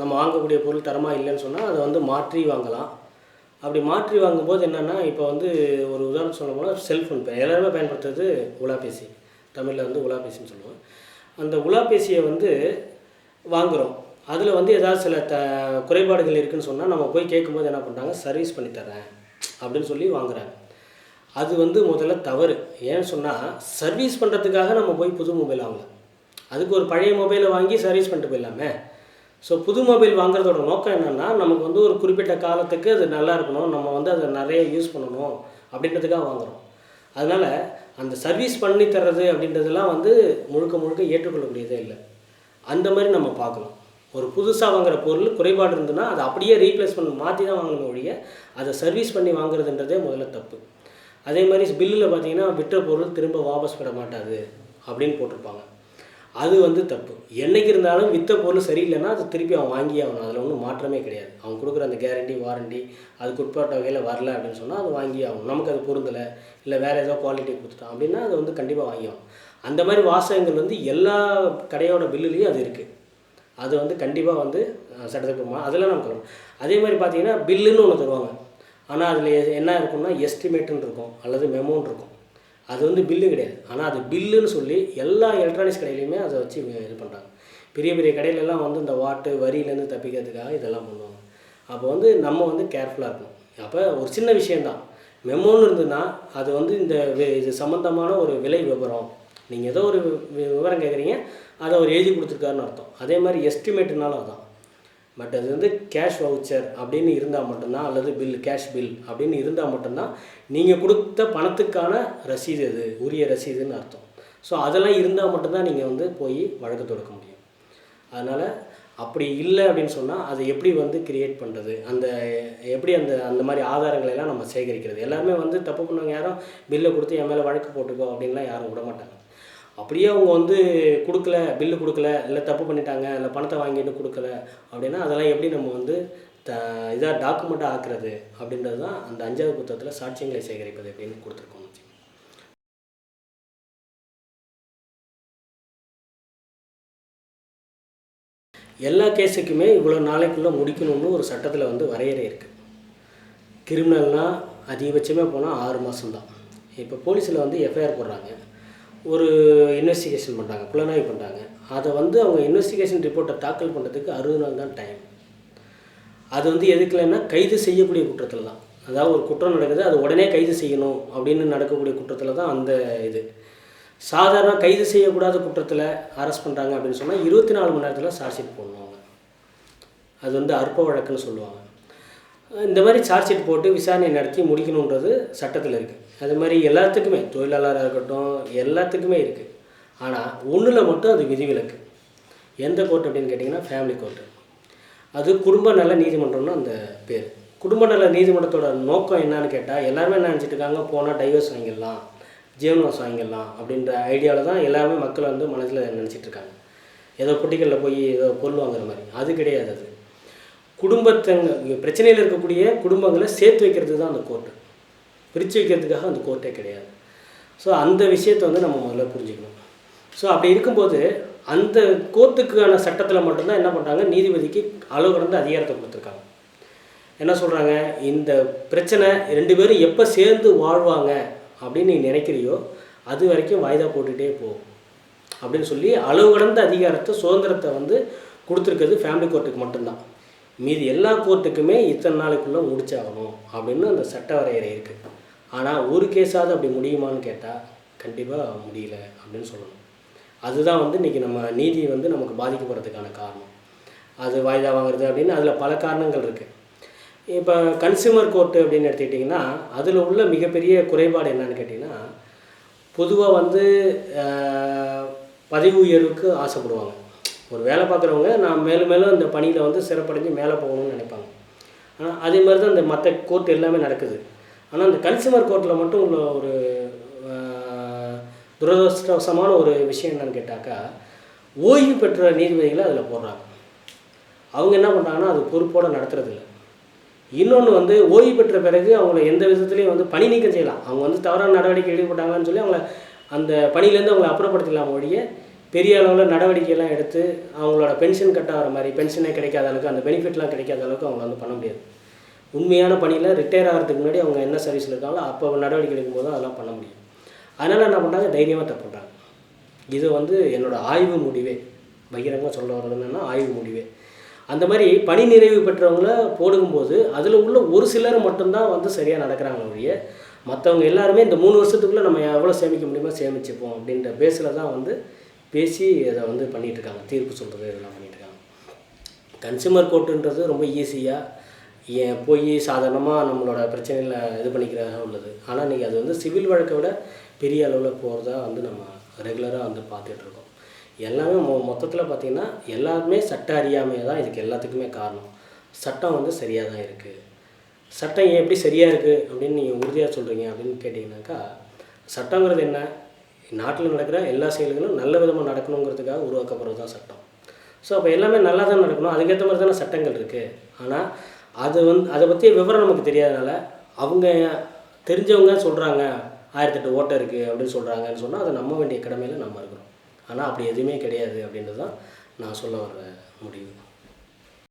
நம்ம வாங்கக்கூடிய பொருள் தரமாக இல்லைன்னு சொன்னால் அதை வந்து மாற்றி வாங்கலாம். அப்படி மாற்றி வாங்கும்போது என்னென்னா, இப்போ வந்து ஒரு உதாரணம் சொல்ல போனால் செல்ஃபோன் இப்போ எல்லாருமே பயன்படுத்துறது உலாபேசி. தமிழில் வந்து உலாபேசின்னு சொல்லுவோம். அந்த உலாபேசியை வந்து வாங்குகிறோம். அதில் வந்து ஏதாவது சில குறைபாடுகள் இருக்குதுன்னு சொன்னால் நம்ம போய் கேட்கும்போது என்ன பண்ணுறாங்க, சர்வீஸ் பண்ணி தரேன் அப்படின்னு சொல்லி வாங்குகிறாங்க. அது வந்து முதல்ல தவறு. ஏன்னு சொன்னால் சர்வீஸ் பண்ணுறதுக்காக நம்ம போய் புது மொபைல் வாங்கலாம். அதுக்கு ஒரு பழைய மொபைலை வாங்கி சர்வீஸ் பண்ணிட்டு போயிடலாமே. ஸோ புது மொபைல் வாங்குறதோட நோக்கம் என்னென்னா, நமக்கு வந்து ஒரு குறிப்பிட்ட காலத்துக்கு அது நல்லா இருக்கணும், நம்ம வந்து அதை நிறைய யூஸ் பண்ணணும் அப்படின்றதுக்காக வாங்குகிறோம். அதனால் அந்த சர்வீஸ் பண்ணி தர்றது அப்படின்றதெல்லாம் வந்து முழுக்க முழுக்க ஏற்றுக்கொள்ளக்கூடியதே இல்லை. அந்த மாதிரி நம்ம பார்க்கணும். ஒரு புதுசாக வாங்குகிற பொருள் குறைபாடு இருந்ததுன்னா அதை அப்படியே ரீப்ளேஸ்மெண்ட் மாற்றி தான் வாங்கணும் ஒழிய அதை சர்வீஸ் பண்ணி வாங்குறதுன்றதே முதல்ல தப்பு. அதே மாதிரி பில்லில் பார்த்தீங்கன்னா விற்ற பொருள் திரும்ப வாபஸ் பெற மாட்டாது அப்படின்னு போட்டிருப்பாங்க. அது வந்து தப்பு. என்றைக்கு இருந்தாலும் விற்ற பொருள் சரியில்லைன்னா அது திருப்பி அவன் வாங்கி ஆகணும். அதில் ஒன்றும் மாற்றமே கிடையாது. அவன் கொடுக்குற அந்த கேரண்டி வாரண்டி அதுக்கு உட்பட்ட வகையில் வரல அப்படின்னு சொன்னால் அது வாங்கி ஆகணும். நமக்கு அது பொருந்தலை இல்லை வேறு ஏதோ குவாலிட்டி கொடுத்துட்டான் அப்படின்னா அது வந்து கண்டிப்பாக வாங்கி ஆகும். அந்த மாதிரி வாசகங்கள் வந்து எல்லா கடையோட பில்லுலேயும் அது இருக்குது. அது வந்து கண்டிப்பாக வந்து சட்டத்துக்கு அதெல்லாம் நம்ம சொல்லணும். அதே மாதிரி பார்த்தீங்கன்னா பில்லுன்னு ஒன்று தருவாங்க. ஆனால் அதில் என்ன இருக்குன்னா எஸ்டிமேட்டுன்னு இருக்கும் அல்லது மெமோன்னு இருக்கும். அது வந்து பில்லு கிடையாது. ஆனால் அது பில்லுன்னு சொல்லி எல்லா எலக்ட்ரானிக்ஸ் கடையிலையுமே அதை வச்சு இது பண்ணுறாங்க. பெரிய பெரிய கடையிலெல்லாம் வந்து இந்த வாட்டு வரியிலேருந்து தப்பிக்கிறதுக்காக இதெல்லாம் பண்ணுவாங்க. அப்போ வந்து நம்ம வந்து கேர்ஃபுல்லாக இருக்கணும். அப்போ ஒரு சின்ன விஷயந்தான் மெமோன்னு இருந்ததுன்னா அது வந்து இந்த இது சம்மந்தமான ஒரு விலை விவரம், நீங்கள் ஏதோ ஒரு விவரம் கேட்குறீங்க அதை ஒரு எழுதி கொடுத்துருக்காருன்னு அர்த்தம். அதே மாதிரி எஸ்டிமேட்டுனாலும் அதுதான். பட் அது வந்து கேஷ் வவுச்சர் அப்படின்னு இருந்தால் மட்டும்தான் அல்லது பில் கேஷ் பில் அப்படின்னு இருந்தால் மட்டும்தான் நீங்கள் கொடுத்த பணத்துக்கான ரசீது, அது உரிய ரசீதுன்னு அர்த்தம். ஸோ அதெல்லாம் இருந்தால் மட்டும்தான் நீங்கள் வந்து போய் வழக்கு தொடுக்க முடியும். அதனால் அப்படி இல்லை அப்படின்னு சொன்னால் அதை எப்படி வந்து கிரியேட் பண்ணுறது, அந்த எப்படி அந்த மாதிரி ஆதாரங்களெல்லாம் நம்ம சேகரிக்கிறது. எல்லாருமே வந்து தப்பு பண்ணவங்க யாரும் பில்லை கொடுத்து என் மேலே வழக்கு போட்டுக்கோ அப்படின்லாம் யாரும் விட மாட்டாங்க. அப்படியே அவங்க வந்து கொடுக்கல, பில்லு கொடுக்கல, இல்லை தப்பு பண்ணிட்டாங்க, இல்லை பணத்தை வாங்கிட்டு கொடுக்கல அப்படின்னா அதெல்லாம் எப்படி நம்ம வந்து இதாக டாக்குமெண்ட்டாக ஆக்குறது அப்படின்றது தான் அந்த 5வது புத்தகத்தில் சாட்சியங்களை சேகரிப்பது அப்படின்னு கொடுத்துருக்கோம். எல்லா கேஸுக்குமே இவ்வளோ நாளைக்குள்ளே முடிக்கணும்னு ஒரு சட்டத்தில் வந்து வரையறை இருக்குது. கிரிமினல்னால் அதிகபட்சமே போனால் 6 மாதம்தான். இப்போ போலீஸில் வந்து எஃப்ஐஆர் போடுறாங்க, ஒரு இன்வெஸ்டிகேஷன் பண்ணுறாங்க, புலனாய்வு பண்ணுறாங்க. அதை வந்து அவங்க இன்வெஸ்டிகேஷன் ரிப்போர்ட்டை தாக்கல் பண்ணுறதுக்கு 60 நாள் தான் டைம். அது வந்து எதுக்குலன்னா கைது செய்யக்கூடிய குற்றத்தில் தான். அதாவது ஒரு குற்றம் நடக்குது, அது உடனே கைது செய்யணும் அப்படின்னு நடக்கக்கூடிய குற்றத்தில் தான் அந்த இது. சாதாரண கைது செய்யக்கூடாத குற்றத்தில் அரெஸ்ட் பண்ணுறாங்க அப்படின்னு சொன்னால் 24 மணி நேரத்தில் சார்ஜ் ஷீட் போடணும். அது வந்து அற்ப வழக்குன்னு சொல்லுவாங்க. இந்த மாதிரி சார்ஜ் ஷீட் போட்டு விசாரணை நடத்தி முடிக்கணுன்றது சட்டத்தில் இருக்குது. அது மாதிரி எல்லாத்துக்குமே, தொழிலாளராக இருக்கட்டும் எல்லாத்துக்குமே இருக்குது. ஆனால் ஒன்றில் மட்டும் அது விதிவிலக்கு. எந்த கோர்ட் அப்படின்னு கேட்டிங்கன்னா ஃபேமிலி கோர்ட்டு. அது குடும்ப நல நீதிமன்றம்னு அந்த பேர். குடும்ப நல நீதிமன்றத்தோட நோக்கம் என்னன்னு கேட்டால் எல்லாருமே என்ன நினச்சிட்டு இருக்காங்க, போனால் டைவர்ஸ் வாங்கிடலாம், ஜீவனவாசம் வாங்கிடலாம் அப்படின்ற ஐடியாவில் தான் எல்லாருமே மக்கள் வந்து மனசில் நினச்சிட்ருக்காங்க. ஏதோ பொட்டிகளில் போய் ஏதோ பொருள் வாங்குற மாதிரி. அது கிடையாது. அது பிரச்சனையில் இருக்கக்கூடிய குடும்பங்களை சேர்த்து வைக்கிறது தான் அந்த கோர்ட்டு. பிரித்து வைக்கிறதுக்காக அந்த கோர்ட்டே கிடையாது. ஸோ அந்த விஷயத்தை வந்து நம்ம முதல்ல புரிஞ்சுக்கணும். ஸோ அப்படி இருக்கும்போது அந்த கோர்ட்டுக்கான சட்டத்தில் மட்டும்தான் என்ன பண்ணுறாங்க, நீதிபதிக்கு அளவு கடந்த அதிகாரத்தை கொடுத்துருக்காங்க. என்ன சொல்கிறாங்க, இந்த பிரச்சனை 2 பேரும் எப்போ சேர்ந்து வாழ்வாங்க அப்படின்னு நீ நினைக்கிறியோ அது வரைக்கும் வாய்தா போட்டுகிட்டே போ அப்படின்னு சொல்லி அளவு கடந்த அதிகாரத்தை, சுதந்திரத்தை வந்து கொடுத்துருக்கிறது ஃபேமிலி கோர்ட்டுக்கு மட்டும்தான். மீதி எல்லா கோர்ட்டுக்குமே இத்தனை நாளைக்குள்ளே முடிச்சாகணும் அப்படின்னு அந்த சட்ட வரையறை இருக்குது. ஆனால் ஒரு கேஸாவது அப்படி முடியுமான்னு கேட்டால் கண்டிப்பாக முடியல அப்படின்னு சொல்லணும். அதுதான் வந்து இன்றைக்கி நம்ம நீதி வந்து நமக்கு பாதிக்கப்படுறதுக்கான காரணம். அது வாய்தா வாங்குறது அப்படின்னு அதில் பல காரணங்கள் இருக்குது. இப்போ கன்சியூமர் கோர்ட்டு அப்படின்னு எடுத்துக்கிட்டிங்கன்னா அதில் உள்ள மிகப்பெரிய குறைபாடு என்னன்னு கேட்டிங்கன்னா, பொதுவாக வந்து பதவி உயர்வுக்கு ஆசைப்படுவாங்க. ஒரு வேலை பார்க்குறவங்க நான் மேலும் மேலும் இந்த பணியில் வந்து சிறப்படைஞ்சு மேலே போகணும்னு நினைப்பாங்க. ஆனால் அதே மாதிரி தான் இந்த மற்ற கோர்ட் எல்லாமே நடக்குது. ஆனால் இந்த கன்சியூமர் கோர்ட்டில் மட்டும் உள்ள ஒரு துரதிருஷ்டவசமான ஒரு விஷயம் என்னன்னு கேட்டாக்கா, ஓய்வு பெற்ற நீதிபதிகளை அதில் போடுறாங்க. அவங்க என்ன பண்ணுறாங்கன்னா அது பொறுப்போடு நடத்துறதில்ல. இன்னொன்று வந்து ஓய்வு பெற்ற பிறகு அவங்கள எந்த விதத்துலேயும் வந்து பணி நீக்கம் செய்யலாம். அவங்க வந்து தவறான நடவடிக்கை ஈடுபட்டாங்கன்னு சொல்லி அவங்கள அந்த பணியிலேருந்து அவங்களை அப்புறப்படுத்தலாம் ஒழிய பெரிய அளவில் நடவடிக்கையெல்லாம் எடுத்து அவங்களோட பென்ஷன் கட் ஆகிற மாதிரி, பென்ஷனே கிடைக்காத அளவுக்கு, அந்த பெனிஃபிட்லாம் கிடைக்காத அளவுக்கு அவங்கள வந்து பண்ண முடியாது. உண்மையான பணியில் ரிட்டையர் ஆகிறதுக்கு முன்னாடி அவங்க என்ன சர்வீஸில் இருக்காங்களோ அப்போ நடவடிக்கை எடுக்கும்போது அதெல்லாம் பண்ண முடியும். அதனால் என்ன பண்ணாங்க, தைரியமாக தப்பு பண்ணுறாங்க. இது வந்து என்னோடய ஆய்வு முடிவே, பகிரங்கமாக சொல்ல வர்றது என்னென்னா ஆய்வு முடிவே. அந்த மாதிரி பணி நிறைவு பெற்றவங்கள போடும்போது அதில் உள்ள ஒரு சிலர் மட்டும்தான் வந்து சரியாக நடக்கிறாங்க ஒழிய, மற்றவங்க எல்லாருமே இந்த 3 வருஷத்துக்குள்ளே நம்ம எவ்வளோ சேமிக்க முடியுமோ சேமிச்சுப்போம் அப்படின்ற பேஸில் தான் வந்து பேசி அதை வந்து பண்ணிகிட்ருக்காங்க, தீர்ப்பு சொல்கிறது இதெல்லாம் பண்ணிகிட்ருக்காங்க. கன்சியூமர் கோர்ட்டுன்றது ரொம்ப ஈஸியாக போய் சாதாரணமாக நம்மளோட பிரச்சனையில் இது பண்ணிக்கிறதாக உள்ளது. ஆனால் இன்றைக்கி அது வந்து சிவில் வழக்கை விட பெரிய அளவில் போகிறதா வந்து நம்ம ரெகுலராக வந்து பார்த்துட்ருக்கோம். எல்லாமே மொத்தத்தில் பார்த்திங்கன்னா எல்லாருமே சட்ட அறியாமையாக தான் இதுக்கு எல்லாத்துக்குமே காரணம். சட்டம் வந்து சரியாக தான் இருக்குது. சட்டம் எப்படி சரியாக இருக்குது அப்படின்னு நீங்கள் உறுதியாக சொல்கிறீங்க அப்படின்னு கேட்டிங்கனாக்கா, சட்டங்கிறது என்ன, நாட்டில் நடக்கிற எல்லா செயல்களும் நல்ல விதமாக நடக்கணுங்கிறதுக்காக உருவாக்கப்படுறது தான் சட்டம். ஸோ அப்போ எல்லாமே நல்லா தான் நடக்கணும், அதுக்கேற்ற மாதிரி தானே சட்டங்கள் இருக்குது. ஆனால் அதை பற்றிய விவரம் நமக்கு தெரியாதனால அவங்க தெரிஞ்சவங்க சொல்கிறாங்க 1008 ஓட்டை இருக்குது அப்படின்னு சொல்கிறாங்கன்னு சொன்னால் அதை நம்ப வேண்டிய கடமையில் நம்ம இருக்கிறோம். ஆனால் அப்படி எதுவுமே கிடையாது அப்படின்றது தான் நான் சொல்ல வர்ற முடிவு.